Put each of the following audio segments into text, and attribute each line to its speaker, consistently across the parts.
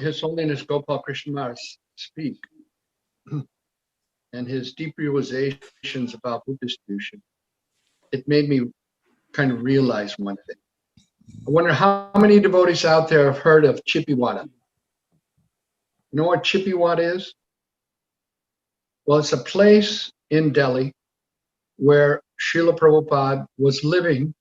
Speaker 1: His Holiness Gopal Krishna Maharaj speak and his deep realizations about Buddhist tradition, it made me kind of realize one thing. I wonder how many devotees out there have heard of Chippiwada. You know what Chippiwada is? Well, it's a place in Delhi where Srila Prabhupada was living.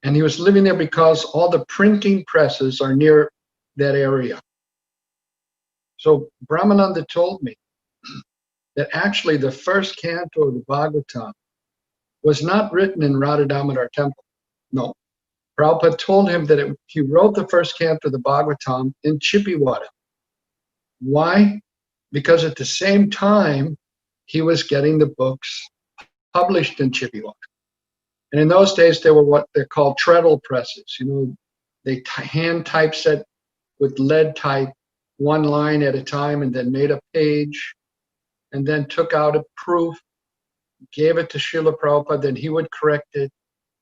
Speaker 1: And he was living there because all the printing presses are near that area. So Brahmananda told me that actually the first canto of the Bhagavatam was not written in Radha Damodar temple. No. Prabhupada told him that he wrote the first canto of the Bhagavatam in Chippiwada. Why? Because at the same time, he was getting the books published in Chippiwada. And in those days, they were what they're called treadle presses. You know, they hand typeset with lead type, one line at a time, and then made a page, and then took out a proof, gave it to Srila Prabhupada, then he would correct it.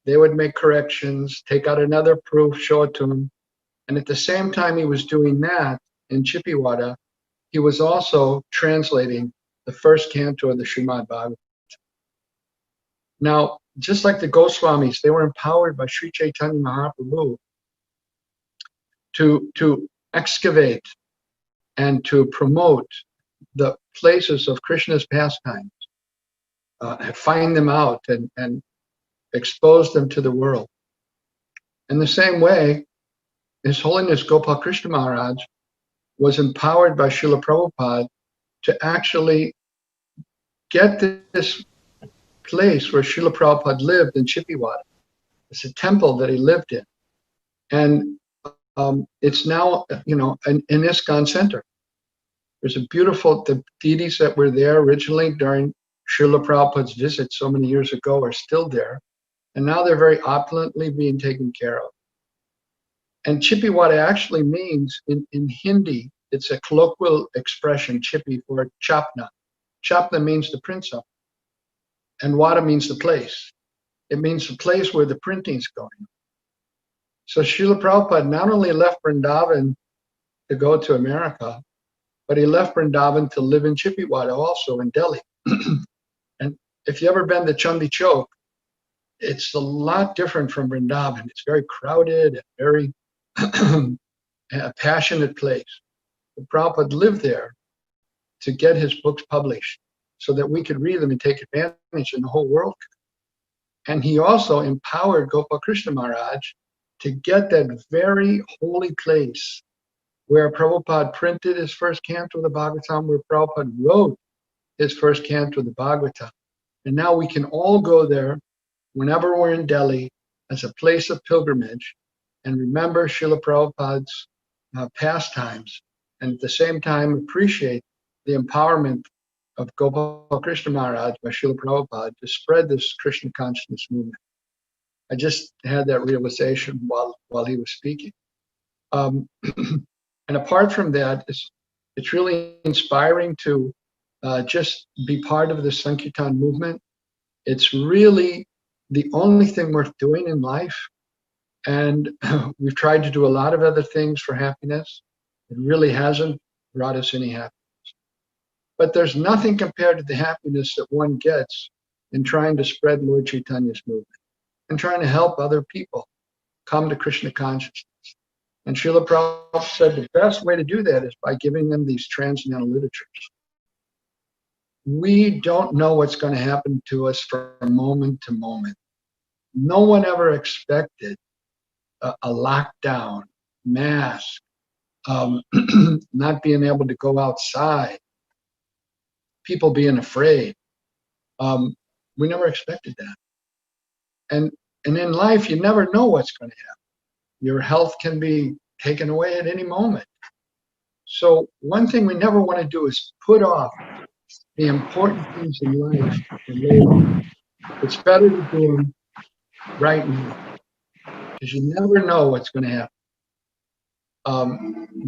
Speaker 1: They would make corrections, take out another proof, show it to him. And at the same time he was doing that in Chippiwada, he was also translating the first canto of the Srimad Bhagavatam. Now, just like the Goswamis, they were empowered by Sri Chaitanya Mahaprabhu to excavate and to promote the places of Krishna's pastimes, find them out and expose them to the world. In the same way, His Holiness Gopal Krishna Maharaj was empowered by Srila Prabhupada to actually get this place where Srila Prabhupada lived in Chippiwada. It's a temple that he lived in. And it's now, you know, an ISKCON center. There's a beautiful, the deities that were there originally during Srila Prabhupada's visit so many years ago are still there. And now they're very opulently being taken care of. And Chippiwada actually means, in Hindi, it's a colloquial expression, Chippy, for Chapna. Chapna means the print zone. And Wada means the place. It means the place where the printing is going. So Srila Prabhupada not only left Vrindavan to go to America, but he left Vrindavan to live in Chippiwada also in Delhi. And if you've ever been to Chandi Chowk, it's a lot different from Vrindavan. It's very crowded and very a passionate place. But Prabhupada lived there to get his books published so that we could read them and take advantage and the whole world could. And he also empowered Gopal Krishna Maharaj to get that very holy place where Prabhupada printed his first canto of the Bhagavatam, where Prabhupada wrote his first canto of the Bhagavatam. And now we can all go there whenever we're in Delhi as a place of pilgrimage and remember Srila Prabhupada's pastimes, and at the same time appreciate the empowerment of Gopal Krishna Maharaj by Srila Prabhupada to spread this Krishna consciousness movement. I just had that realization while he was speaking. And apart from that, it's really inspiring to just be part of the Sankirtan movement. It's really the only thing worth doing in life. And we've tried to do a lot of other things for happiness. It really hasn't brought us any happiness. But there's nothing compared to the happiness that one gets in trying to spread Lord Chaitanya's movement and trying to help other people come to Krishna consciousness. And Srila Prabhupada said the best way to do that is by giving them these transcendental literatures. We don't know what's going to happen to us from moment to moment. No one ever expected a lockdown, mask, not being able to go outside, people being afraid. We never expected that. And in life, you never know what's going to happen. Your health can be taken away at any moment. So one thing we never want to do is put off the important things in life for later. It's better to do them right now, because you never know what's going to happen.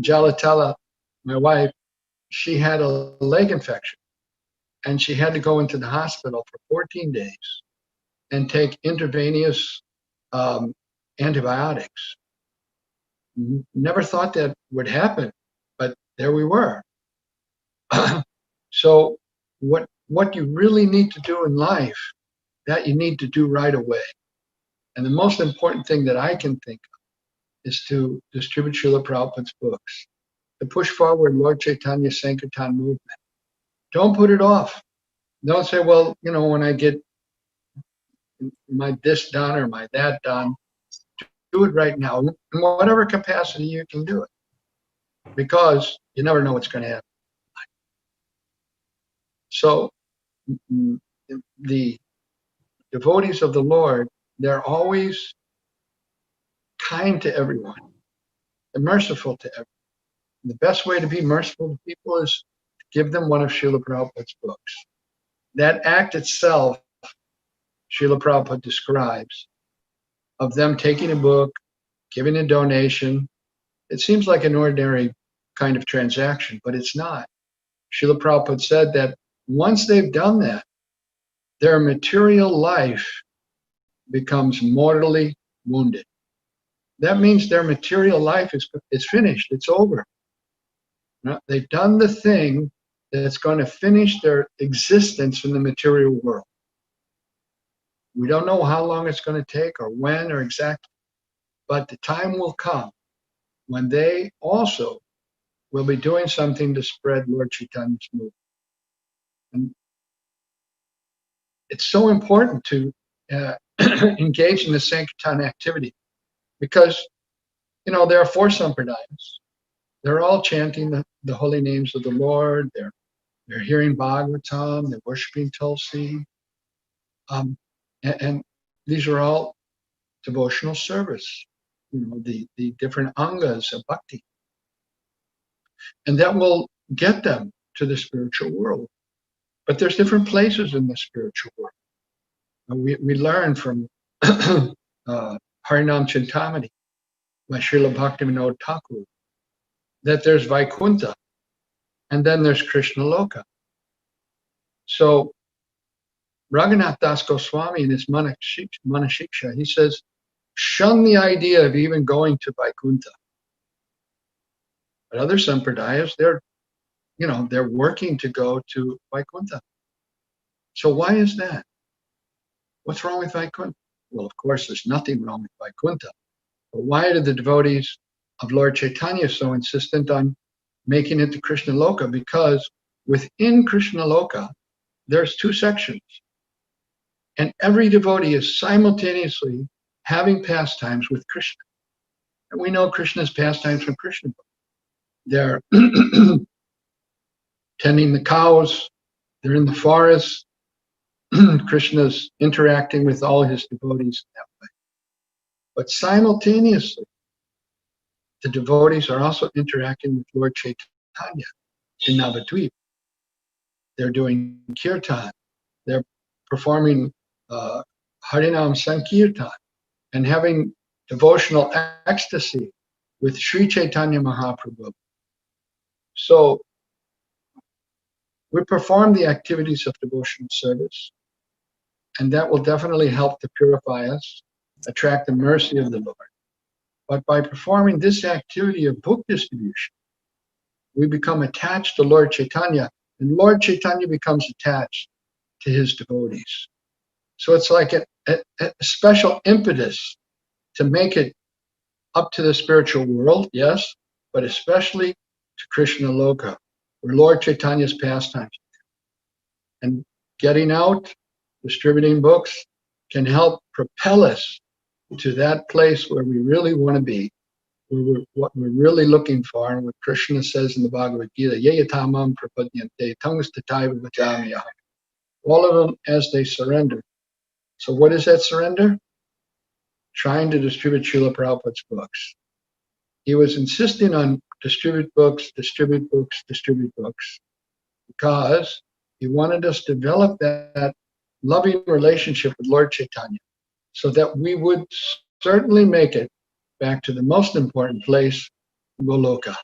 Speaker 1: Jalatella, my wife, she had a leg infection, and she had to go into the hospital for 14 days and take intravenous antibiotics. Never thought that would happen, but there we were. So what you really need to do in life, that you need to do right away. And the most important thing that I can think of is to distribute Srila Prabhupada's books, to push forward Lord Chaitanya's Sankirtan movement. Don't put it off. Don't say, well, when I get my this done or my that done, do it right now, in whatever capacity you can do it, because you never know what's going to happen. So the devotees of the Lord, they're always kind to everyone. They're merciful to everyone. The best way to be merciful to people is to give them one of Srila Prabhupada's books. That act itself, Srila Prabhupada describes, of them taking a book, giving a donation. It seems like an ordinary kind of transaction, but it's not. Srila Prabhupada said that once they've done that, their material life becomes mortally wounded. That means their material life is finished. It's over. Now, they've done the thing that's going to finish their existence in the material world. We don't know how long it's going to take or when or exactly, but the time will come when they also will be doing something to spread Lord Chaitanya's movement. And it's so important to engage in the Sankirtan activity because, there are 4 sampradayas. They're all chanting the holy names of the Lord. They're hearing Bhagavatam. They're worshiping Tulsi. And these are all devotional service, the different angas of bhakti. And that will get them to the spiritual world. But there's different places in the spiritual world. And we learn from Harinam Chintamani by Srila Bhaktivinoda Thakur that there's Vaikuntha and then there's Krishna Loka. So Raghunath Das Goswami in his Manashiksha, he says, shun the idea of even going to Vaikuntha. But other sampradayas, they're working to go to Vaikuntha. So why is that? What's wrong with Vaikuntha? Well, of course, there's nothing wrong with Vaikuntha. But why are the devotees of Lord Chaitanya so insistent on making it to Krishna Loka? Because within Krishna Loka, there's 2 sections. And every devotee is simultaneously having pastimes with Krishna. And we know Krishna's pastimes from Krishna. They're tending the cows, they're in the forest. Krishna's interacting with all his devotees that way. But simultaneously, the devotees are also interacting with Lord Chaitanya in Navadvip. They're doing kirtan. They're performing Harinam Sankirtan and having devotional ecstasy with Sri Chaitanya Mahaprabhu. So we perform the activities of devotional service, and that will definitely help to purify us, attract the mercy of the Lord. But by performing this activity of book distribution, we become attached to Lord Chaitanya, and Lord Chaitanya becomes attached to his devotees. So it's like a special impetus to make it up to the spiritual world, yes, but especially to Krishna Loka, where Lord Chaitanya's pastimes. And getting out, distributing books can help propel us to that place where we really want to be, what we're really looking for, and what Krishna says in the Bhagavad Gita, Yayatamam prapadyante tangastataiva vajamiyah. All of them as they surrender. So what is that surrender? Trying to distribute Srila Prabhupada's books. He was insisting on distribute books, because he wanted us to develop that loving relationship with Lord Chaitanya so that we would certainly make it back to the most important place, Goloka.